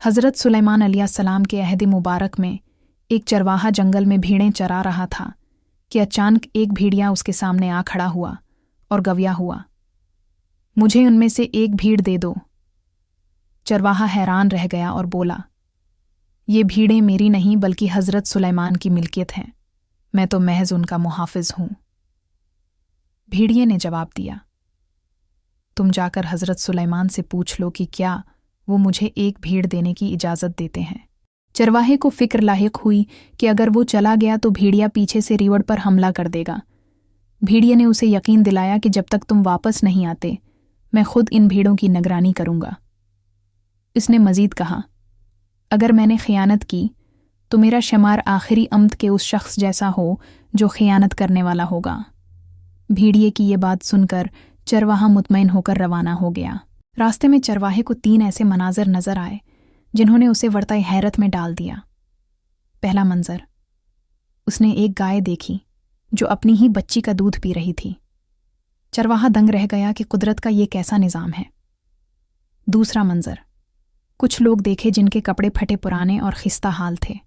हज़रत सुलेमान अलैहिस्सलाम के अहद मुबारक में एक चरवाहा जंगल में भीड़ें चरा रहा था कि अचानक एक भेड़िया उसके सामने आ खड़ा हुआ और गविया हुआ, मुझे उनमें से एक भीड़ दे दो। चरवाहा हैरान रह गया और बोला, ये भीड़ें मेरी नहीं बल्कि हज़रत सुलेमान की मिल्कियत हैं, मैं तो महज उनका मुहाफिज हूँ। भेड़िए ने जवाब दिया, तुम जाकर हज़रत सुलेमान से पूछ लो कि क्या वो मुझे एक भीड़ देने की इजाज़त देते हैं। चरवाहे को फिक्र लाहिक हुई कि अगर वो चला गया तो भेड़िया पीछे से रीवड़ पर हमला कर देगा। भेड़िए ने उसे यकीन दिलाया कि जब तक तुम वापस नहीं आते मैं खुद इन भीड़ों की निगरानी करूंगा। इसने मजीद कहा, अगर मैंने खियानत की तो मेरा शुमार आखिरी अम्द के उस शख्स जैसा हो जो खियानत करने वाला होगा। भेड़िए की ये बात सुनकर चरवाहा मुतमईन होकर रवाना हो गया। रास्ते में चरवाहे को 3 ऐसे मनाजर नजर आए जिन्होंने उसे वर्ताए हैरत में डाल दिया। पहला मंजर, उसने एक गाय देखी जो अपनी ही बच्ची का दूध पी रही थी। चरवाहा दंग रह गया कि कुदरत का ये कैसा निज़ाम है। दूसरा मंजर, कुछ लोग देखे जिनके कपड़े फटे पुराने और खिस्ता हाल थे,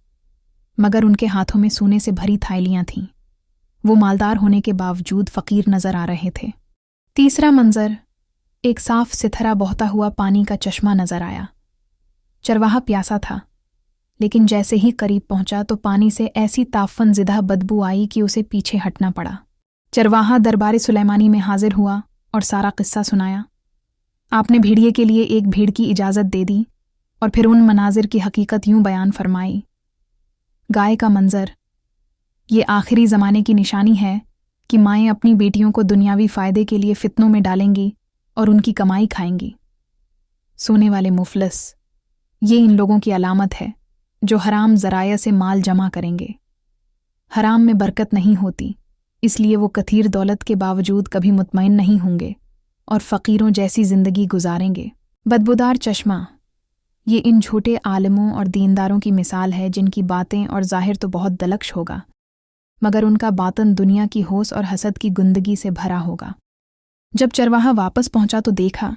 मगर उनके हाथों में सोने से भरी थालियां थीं। वो मालदार होने के बावजूद फ़कीर नजर आ रहे थे। तीसरा मंजर, एक साफ सिथरा बहता हुआ पानी का चश्मा नजर आया। चरवाहा प्यासा था, लेकिन जैसे ही करीब पहुंचा तो पानी से ऐसी ताफ़न ज़िदा बदबू आई कि उसे पीछे हटना पड़ा। चरवाहा दरबार सुलेमानी में हाजिर हुआ और सारा किस्सा सुनाया। आपने भेड़िए के लिए एक भीड़ की इजाज़त दे दी और फिर उन मनाजिर की हकीकत यूं बयान फरमाई। गाय का मंजर, ये आखिरी ज़माने की निशानी है कि माएँ अपनी बेटियों को दुनियावी फ़ायदे के लिए फितनों में डालेंगी और उनकी कमाई खाएंगी। सोने वाले मुफलिस, ये इन लोगों की अलामत है जो हराम ज़राया से माल जमा करेंगे। हराम में बरकत नहीं होती, इसलिए वो कथीर दौलत के बावजूद कभी मुतमईन नहीं होंगे और फ़कीरों जैसी ज़िंदगी गुजारेंगे। बदबूदार चश्मा, ये इन झूठे आलिमों और दीनदारों की मिसाल है जिनकी बातें और ज़ाहिर तो बहुत दलक्ष होगा, मगर उनका बातन दुनिया की होस और हसद की गुंदगी से भरा होगा। जब चरवाहा वापस पहुंचा तो देखा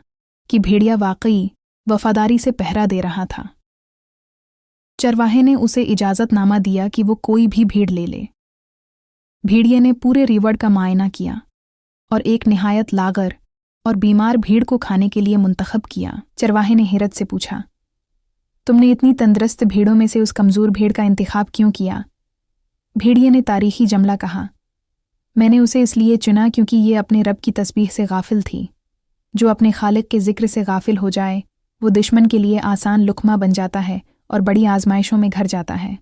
कि भेड़िया वाकई वफादारी से पहरा दे रहा था। चरवाहे ने उसे इजाज़तनामा दिया कि वो कोई भी भीड़ ले ले। भेड़िए ने पूरे रीवड़ का मायना किया और एक निहायत लागर और बीमार भीड़ को खाने के लिए मुंतखब किया। चरवाहे ने हैरत से पूछा, तुमने इतनी तंदुरुस्त भीड़ों में से उस कमज़ोर भीड़ का इंतखाब क्यों किया? भेड़िए ने तारीखी जमला कहा, मैंने उसे इसलिए चुना क्योंकि ये अपने रब की तस्बीह से गाफिल थी। जो अपने खालिक के ज़िक्र से गाफिल हो जाए वो दुश्मन के लिए आसान लुक़मा बन जाता है और बड़ी आजमाइशों में घिर जाता है।